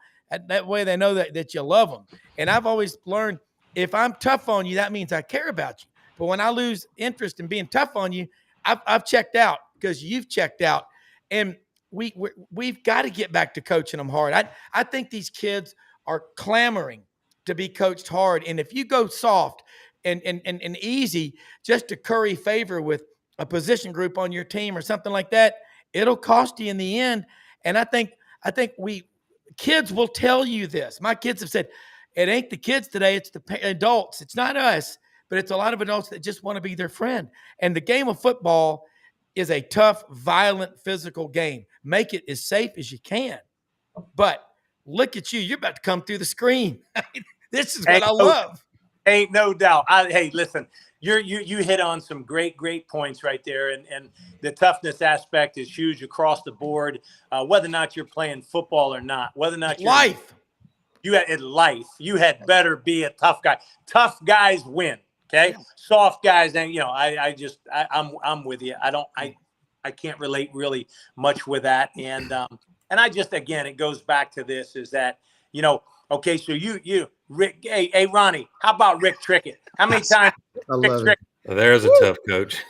That way they know that you love them. And I've always learned, if I'm tough on you, that means I care about you. But when I lose interest in being tough on you, I've checked out because you've checked out. And we've got to get back to coaching them hard. I think these kids are clamoring to be coached hard. And if you go soft and easy just to curry favor with a position group on your team or something like that, it'll cost you in the end. And I think kids will tell you this. My kids have said, it ain't the kids today, it's the adults. It's not us, but it's a lot of adults that just want to be their friend. And the game of football is a tough, violent, physical game. Make it as safe as you can. But look at you. You're about to come through the screen. This is what I love. Ain't no doubt. Hey, listen, you hit on some great points right there, and the toughness aspect is huge across the board. Whether or not you're playing football or not, whether or not you're Life. You had better be a tough guy. Tough guys win. Okay, Yeah. Soft guys, and I'm with you. I can't relate really much with that, and I just, again, it goes back to this, is that, okay, so you Rick, hey Ronnie, how about Rick Trickett? How many times I Rick love it. Trickett There's a tough coach.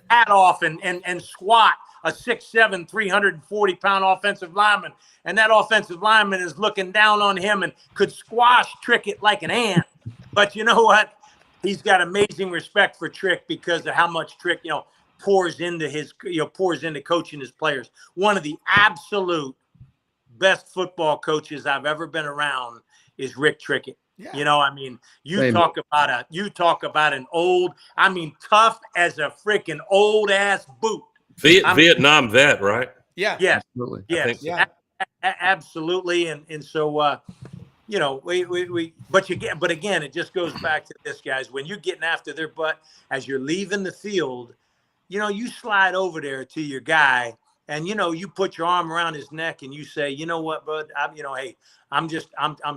hat off and squat a 6'7", 340-pound offensive lineman, and that offensive lineman is looking down on him and could squash Trickett like an ant. But you know what? He's got amazing respect for Trick because of how much Trick, pours into coaching his players. One of the absolute best football coaches I've ever been around is Rick Trickett. Yeah. You talk about an old, tough as a freaking old ass boot. Vietnam vet, right? Yeah. Yes. Absolutely. Yes. Yeah. Absolutely. And so, but again, it just goes back to this, guys. When you're getting after their butt as you're leaving the field, you slide over there to your guy and, you put your arm around his neck and you say, you know what, bud, hey, I'm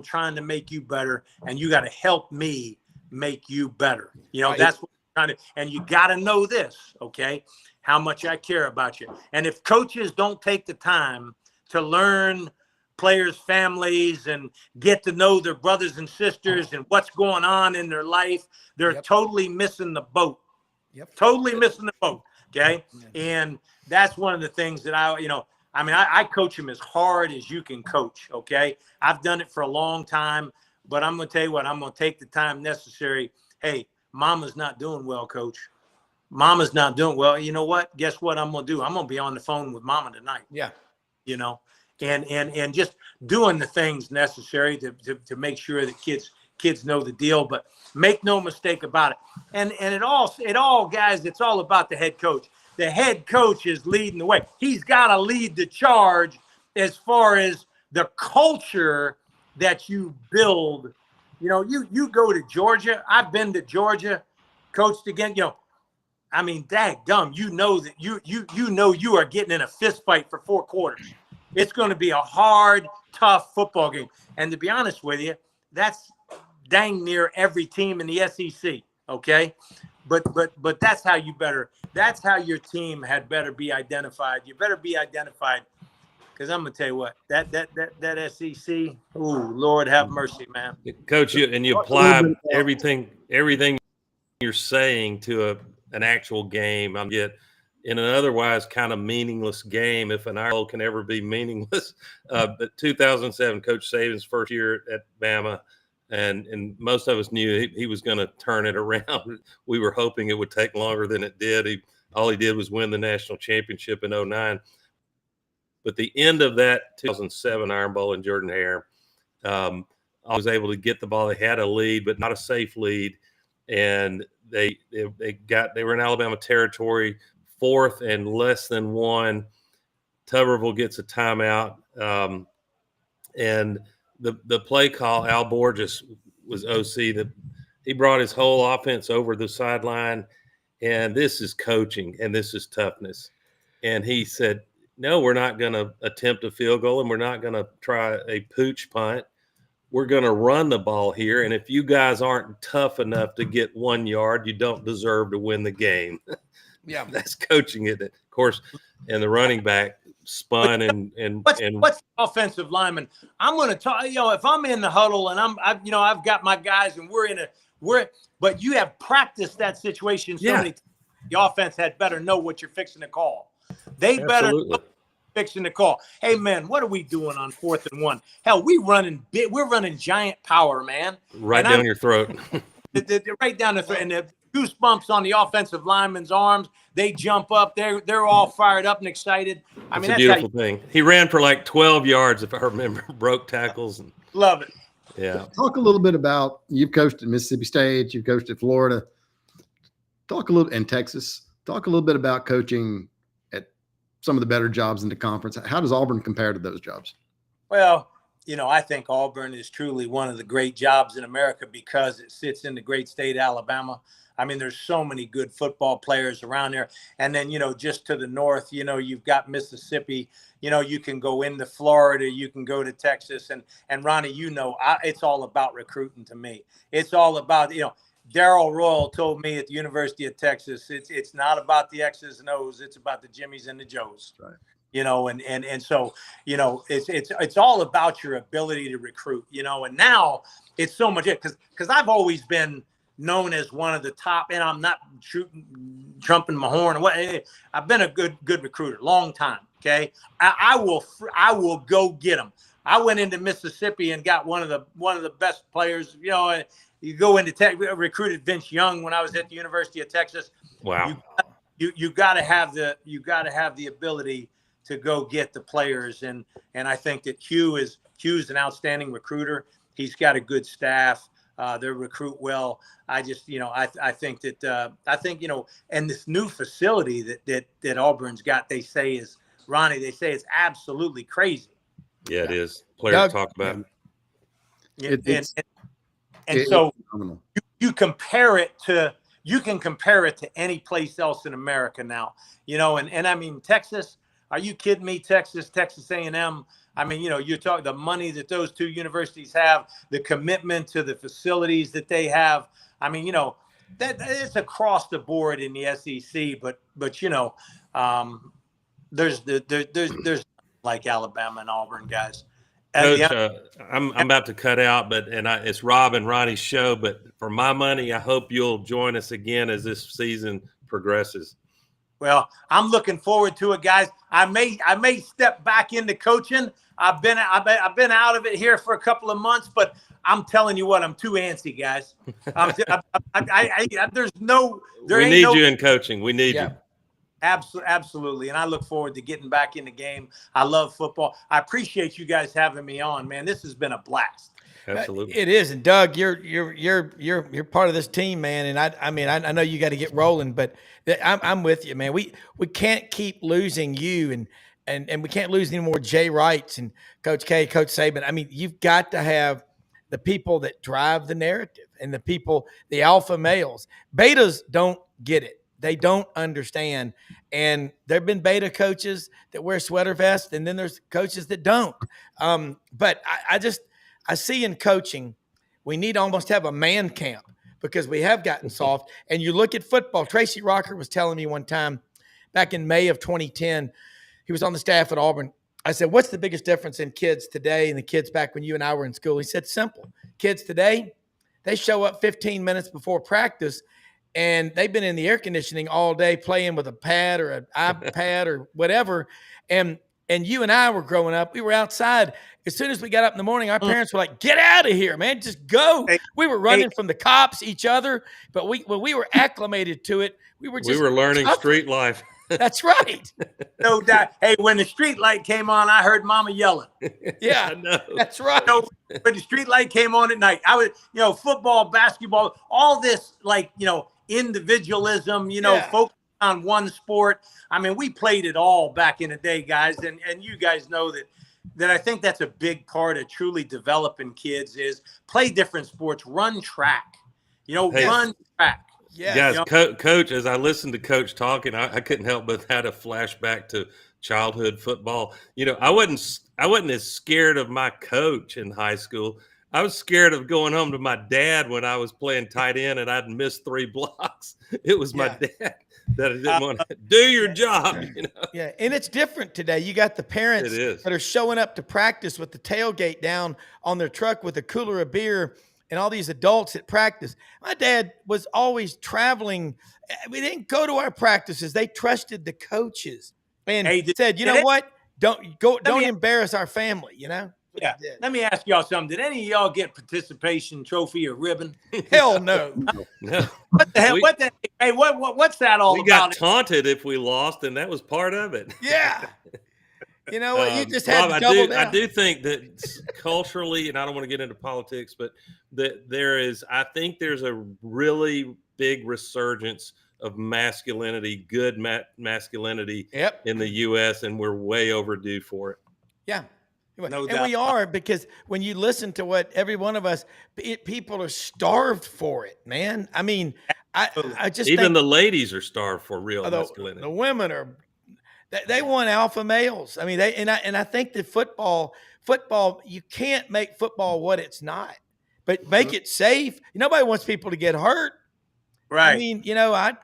trying to make you better, and you got to help me make you better. Right. That's what I'm trying to, and you got to know this, okay, how much I care about you. And if coaches don't take the time to learn players' families and get to know their brothers and sisters and what's going on in their life, they're totally missing the boat. Totally missing the boat. Okay. And that's one of the things that I coach them as hard as you can coach. Okay. I've done it for a long time, but I'm going to tell you what, I'm going to take the time necessary. Hey, mama's not doing well, coach. Mama's not doing well. You know what? Guess what I'm going to do? I'm going to be on the phone with mama tonight. Yeah. And just doing the things necessary to make sure that kids know the deal, but make no mistake about it. And it all, guys, it's all about the head coach. The head coach is leading the way. He's got to lead the charge as far as the culture that you build. You go to Georgia. I've been to Georgia, coached again. Dadgum, that you are getting in a fist fight for 4 quarters. It's going to be a hard, tough football game. And to be honest with you, that's dang near every team in the SEC. Okay. But that's how your team had better be identified. You better be identified, because I'm going to tell you what, that SEC, ooh, Lord have mercy, man. Coach, you apply everything you're saying to an actual game. Yet in an otherwise kind of meaningless game, if an hour can ever be meaningless. But 2007, Coach Saban's first year at Bama, and most of us knew he was going to turn it around. We were hoping it would take longer than it did. All he did was win the national championship in 2009. But the end of that 2007 Iron Bowl in Jordan-Hare, I was able to get the ball. They had a lead, but not a safe lead, and they were in Alabama territory, 4th and less than 1. Tuberville gets a timeout, and the play call, Al Borges was OC. He brought his whole offense over the sideline, and this is coaching and this is toughness. And he said, no, we're not going to attempt a field goal, and we're not going to try a pooch punt. We're going to run the ball here, and if you guys aren't tough enough to get 1 yard, you don't deserve to win the game. Yeah, that's coaching it, of course. And the running back spun and what's the offensive lineman? I'm going to talk. If I'm in the huddle and I've got my guys and but you have practiced that situation so many times. The offense had better know what you're fixing to call. They better know what you're fixing to call. Hey man, what are we doing on 4th and 1? Hell, we're running giant power, man. Right down your throat. Right down the throat, and the goosebumps on the offensive lineman's arms. They jump up. They're all fired up and excited. That's a beautiful thing. He ran for like 12 yards, if I remember. Broke tackles. And love it. Yeah. Talk a little bit about, you've coached at Mississippi State, you've coached at Florida. In Texas. Talk a little bit about coaching at some of the better jobs in the conference. How does Auburn compare to those jobs? Well, I think Auburn is truly one of the great jobs in America because it sits in the great state of Alabama. I mean, there's so many good football players around there. And then, just to the north, you've got Mississippi. You can go into Florida, you can go to Texas. And Ronnie, it's all about recruiting to me. It's all about, Darryl Royal told me at the University of Texas, it's not about the X's and O's, it's about the Jimmies and the Joes. Right. And so, it's all about your ability to recruit, and now it's so much because I've always been known as one of the top, and I'm not trumping my horn. I've been a good recruiter, long time. Okay. I will go get them. I went into Mississippi and got one of the best players, you go into recruited Vince Young when I was at the University of Texas. Wow. You got to have the ability to go get the players. And I think that Hugh's an outstanding recruiter. He's got a good staff. They recruit well. I just, I think that, and this new facility that Auburn's got, they say is absolutely crazy. Yeah, it is. Players talk about it. And so you can compare it to any place else in America now, and I mean, Texas, are you kidding me? Texas A&M. I mean, you talk the money that those two universities have, the commitment to the facilities that they have. I mean, that it's across the board in the SEC, but there's like Alabama and Auburn guys. Coach, I'm about to cut out, it's Rob and Ronnie's show. But for my money, I hope you'll join us again as this season progresses. Well, I'm looking forward to it, guys. I may step back into coaching. I've been out of it here for a couple of months, but I'm telling you what, I'm too antsy, guys. We need you in coaching. We need you. Absolutely. And I look forward to getting back in the game. I love football. I appreciate you guys having me on, man. This has been a blast. Absolutely. It is. And Doug, you're part of this team, man. And I know you got to get rolling, but I'm with you, man. We can't keep losing you and we can't lose any more Jay Wrights and Coach K, Coach Saban. I mean, you've got to have the people that drive the narrative and the alpha males. Betas don't get it. They don't understand. And there have been beta coaches that wear sweater vests, and then there's coaches that don't. But I see in coaching, we need to almost have a man camp because we have gotten soft. And you look at football. Tracy Rocker was telling me one time back in May of 2010, he was on the staff at Auburn. I said, what's the biggest difference in kids today and the kids back when you and I were in school? He said, simple. Kids today, they show up 15 minutes before practice, and they've been in the air conditioning all day playing with a pad or an iPad or whatever. And you and I were growing up. We were outside. As soon as we got up in the morning, our parents were like, get out of here, man. Just go. We were running from the cops, each other. But when we were acclimated to it, we were learning street life. That's right. No doubt. Hey, when the street light came on, I heard Mama yelling. Yeah, I know. That's right. When the street light came on at night, I was, football, basketball, all this, individualism, focus on one sport. I mean, we played it all back in the day, guys. And you guys know that I think that's a big part of truly developing kids is play different sports, run track, run track. Yeah, guys, Coach, as I listened to Coach talking, I couldn't help but had a flashback to childhood football. I wasn't as scared of my coach in high school. I was scared of going home to my dad when I was playing tight end and I'd missed 3 blocks. It was my dad that I didn't want to do your job. Yeah, and it's different today. You got the parents that are showing up to practice with the tailgate down on their truck with a cooler of beer and all these adults at practice. My dad was always traveling. We didn't go to our practices. They trusted the coaches and said, what? Don't embarrass our family, Yeah. Let me ask y'all something. Did any of y'all get participation trophy or ribbon? Hell no. No. What the hell? What's that all about? We got taunted if we lost, and that was part of it. Yeah. You know what? You just had Rob, to double down. I do think that culturally, and I don't want to get into politics, but that I think there's a really big resurgence of masculinity, good masculinity in the U.S., and we're way overdue for it. Yeah. No and doubt. we are, because when you listen to what every one of us, people are starved for it, man. I mean, I just Even think the ladies are starved for real the masculinity. women are they want alpha males. I mean, I think that football you can't make football what it's not, but make it safe. Nobody wants people to get hurt. I Right. mean,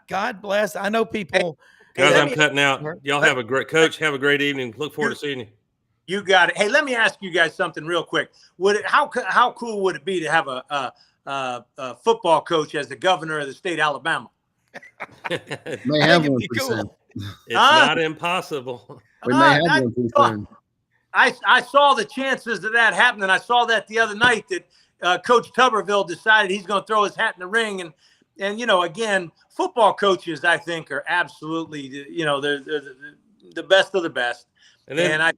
God bless. I know people. Guys, let I'm me- cutting out. Y'all have a great coach. Have a great evening. Look forward to seeing you. You got it. Hey, let me ask you guys something real quick. How cool would it be to have a football coach as the governor of the state of Alabama? May I have think one it'd be pretty soon. cool. It's not impossible. We may have one pretty soon. I saw the chances of that happening. I saw that the other night that Coach Tuberville decided he's going to throw his hat in the ring. And again, football coaches, I think, are absolutely, they're the best of the best. And I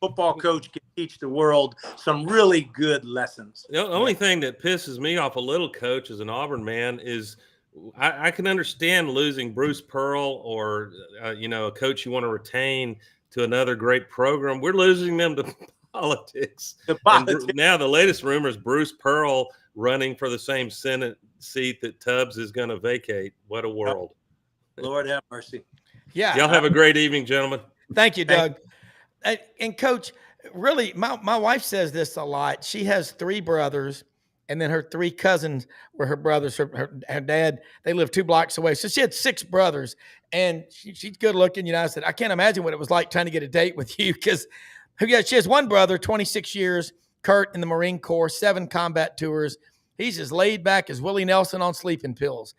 football coach can teach the world some really good lessons. The only thing that pisses me off a little, coach, as an Auburn man, is I can understand losing Bruce Pearl or, a coach you want to retain to another great program. We're losing them to politics. And now the latest rumor is Bruce Pearl running for the same Senate seat that Tubbs is going to vacate. What a world. Lord have mercy. Yeah. Y'all have a great evening, gentlemen. Thank you, Doug. And Coach, really, my wife says this a lot. She has 3 brothers, and then her 3 cousins were her brothers. Her dad, they live 2 blocks away. So she had 6 brothers, and she's good looking. I said, I can't imagine what it was like trying to get a date with you, because she has 1 brother, 26 years, Kurt, in the Marine Corps, 7 combat tours. He's as laid back as Willie Nelson on sleeping pills.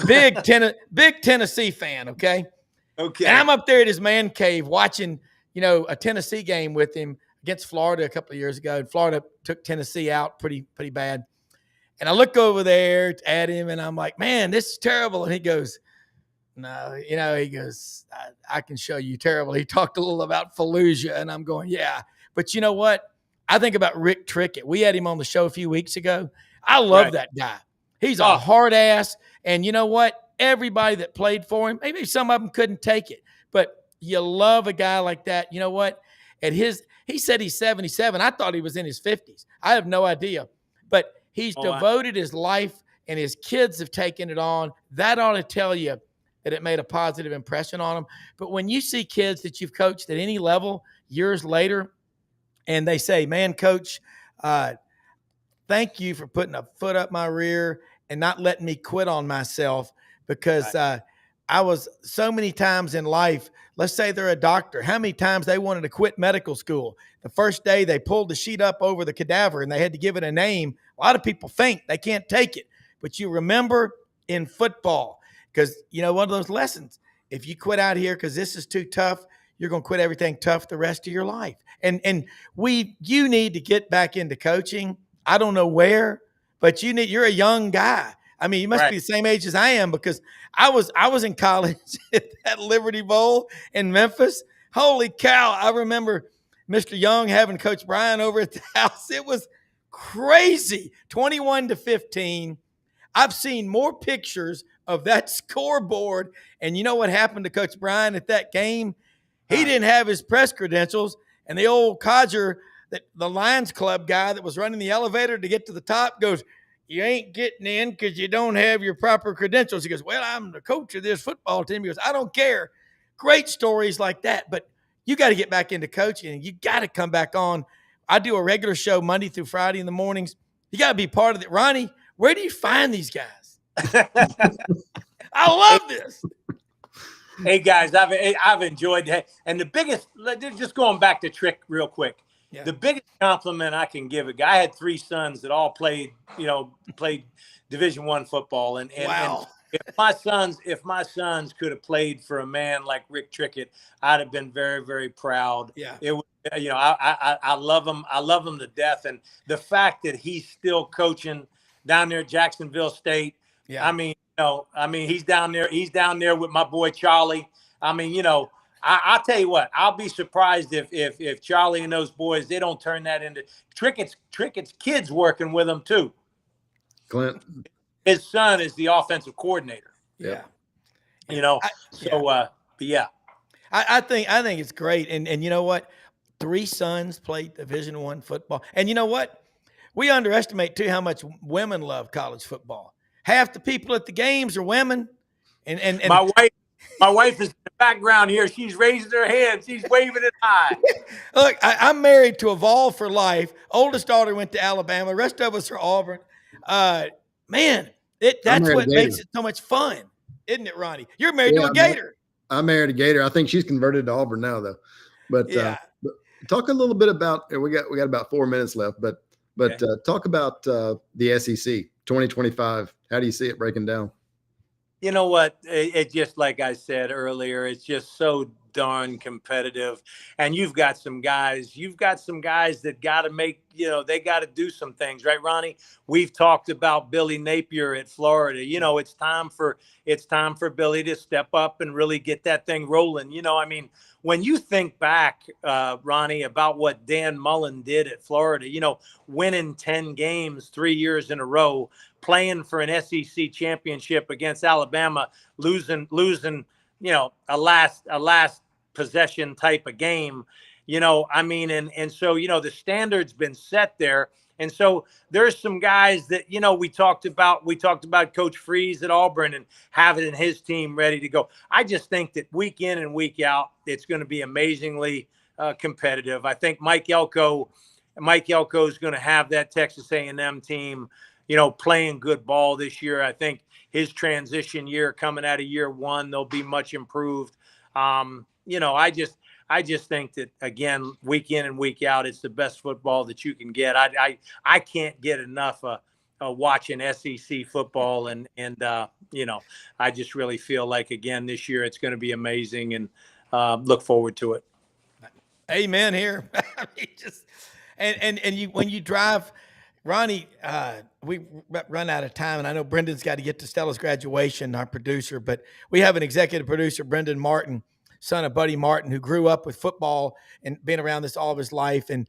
Big Tennessee fan, okay? Okay. And I'm up there at his man cave watching, a Tennessee game with him against Florida a couple of years ago. And Florida took Tennessee out pretty bad. And I look over there at him and I'm like, man, this is terrible. And he goes, no, he goes, I can show you terrible. He talked a little about Fallujah, and I'm going, yeah. But you know what? I think about Rick Trickett. We had him on the show a few weeks ago. I love that guy. He's a hard ass. And you know what? Everybody that played for him, maybe some of them couldn't take it, but you love a guy like that. You know what? He said he's 77. I thought he was in his 50s. I have no idea, but he's devoted his life, and his kids have taken it on. That ought to tell you that it made a positive impression on them. But when you see kids that you've coached at any level years later, and they say, man, Coach, thank you for putting a foot up my rear and not letting me quit on myself, because I was so many times in life, let's say they're a doctor, how many times they wanted to quit medical school. The first day they pulled the sheet up over the cadaver and they had to give it a name. A lot of people faint. They can't take it. But you remember in football, because, one of those lessons, if you quit out here because this is too tough, you're going to quit everything tough the rest of your life. And you need to get back into coaching. I don't know where, but you're a young guy. I mean, you must be the same age as I am, because I was in college at Liberty Bowl in Memphis. Holy cow. I remember Mr. Young having Coach Brian over at the house. It was crazy. 21-15. I've seen more pictures of that scoreboard. And you know what happened to Coach Brian at that game? He didn't have his press credentials, and the old codger, the Lions Club guy that was running the elevator to get to the top, goes, you ain't getting in because you don't have your proper credentials. He goes, well, I'm the coach of this football team. He goes, I don't care. Great stories like that. But you got to get back into coaching, and you got to come back on. I do a regular show Monday through Friday in the mornings. You got to be part of it. Ronnie, where do you find these guys? I love this. Hey, guys, I've enjoyed that. And the biggest, just going back to Trick real quick, the biggest compliment I can give a guy, I had 3 sons that all played Division I football. And if my sons could have played for a man like Rick Trickett, I'd have been very, very proud. Yeah. It was, I love him. I love him to death. And the fact that he's still coaching down there at Jacksonville State. Yeah. I mean, he's down there. He's down there with my boy Charlie. I mean, I'll tell you what. I'll be surprised if Charlie and those boys, they don't turn that into Trickett's kids working with him too. Clint, his son is the offensive coordinator. Yeah. But yeah. I think it's great, and you know what? 3 sons played Division I football, and you know what? We underestimate too how much women love college football. half the people at the games are women. And my wife is in the background here. She's raising her hand. She's waving it high. Look, I'm married to Evolve for life. Oldest daughter went to Alabama. The rest of us are Auburn. Man, that's what makes it so much fun, isn't it, Ronnie? You're married to a Gator. I'm married to Gator. I think she's converted to Auburn now, though. But, but talk a little bit about. We got about 4 minutes left, but talk about the SEC 2025. How do you see it breaking down? You know what? It just, like I said earlier, it's just so darn competitive. And you've got some guys that got to make, they got to do some things, right, Ronnie? We've talked about Billy Napier at Florida. It's time for Billy to step up and really get that thing rolling. When you think back, Ronnie, about what Dan Mullen did at Florida, winning 10 games 3 years in a row, playing for an SEC championship against Alabama, losing, a last possession type of game, and so, the standard's been set there. And so there's some guys that, we talked about Coach Freeze at Auburn and having his team ready to go. I just think that week in and week out, it's going to be amazingly competitive. I think Mike Elko is going to have that Texas A&M team, playing good ball this year. I think his transition year coming out of year one, they'll be much improved. I just think that, again, week in and week out, it's the best football that you can get. I can't get enough of watching SEC football, and I just really feel like, again, this year it's going to be amazing, and look forward to it. Amen here. When you drive, Ronnie, we run out of time, and I know Brendan's got to get to Stella's graduation, our producer, but we have an executive producer, Brendan Martin, son of Buddy Martin, who grew up with football and been around this all of his life. And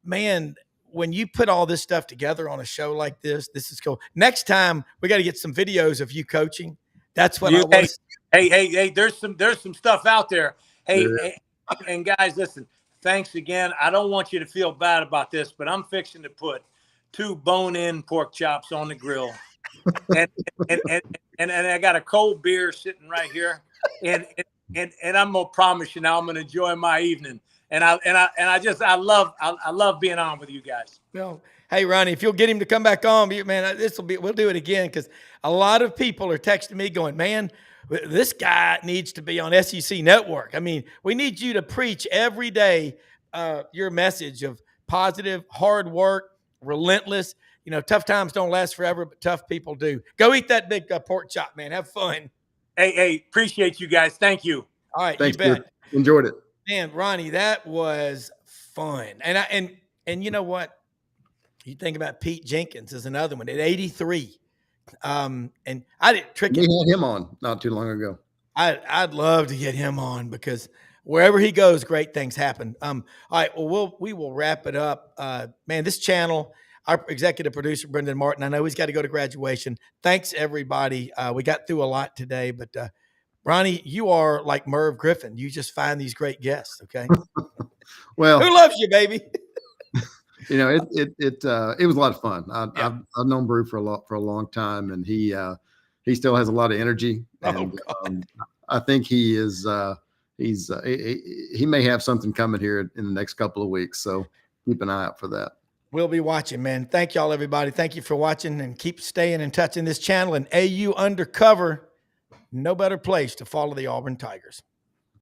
man, when you put all this stuff together on a show like this is cool. Next time we got to get some videos of you coaching. That's what I want. Hey, there's some stuff out there. Hey, and guys, listen, thanks again. I don't want you to feel bad about this, but I'm fixing to put 2 bone-in pork chops on the grill. and I got a cold beer sitting right here. And I'm gonna promise you now, I'm gonna enjoy my evening. And I love being on with you guys. Well, hey Ronnie, if you'll get him to come back on, man, we'll do it again, because a lot of people are texting me going, man, this guy needs to be on SEC Network. I mean, we need you to preach every day your message of positive, hard work, relentless. Tough times don't last forever, but tough people do. Go eat that big pork chop, man. Have fun. Hey, appreciate you guys. Thank you. All right, thanks, you bet. Dude. Enjoyed it. Man, Ronnie, that was fun. And you know what? You think about Pete Jenkins as another one at 83. And I didn't trick him. We had him on not too long ago. I'd love to get him on, because wherever he goes, great things happen. All right, well, we will wrap it up. Man, this channel, our executive producer, Brendan Martin, I know he's got to go to graduation. Thanks, everybody. We got through a lot today, but Ronnie, you are like Merv Griffin. You just find these great guests, okay? Well, who loves you, baby? It was a lot of fun. I've known Brew for a long time, and he still has a lot of energy. And I think he is he may have something coming here in the next couple of weeks. So keep an eye out for that. We'll be watching, man. Thank y'all, everybody. Thank you for watching, and keep staying in touch in this channel. And AU Undercover, no better place to follow the Auburn Tigers.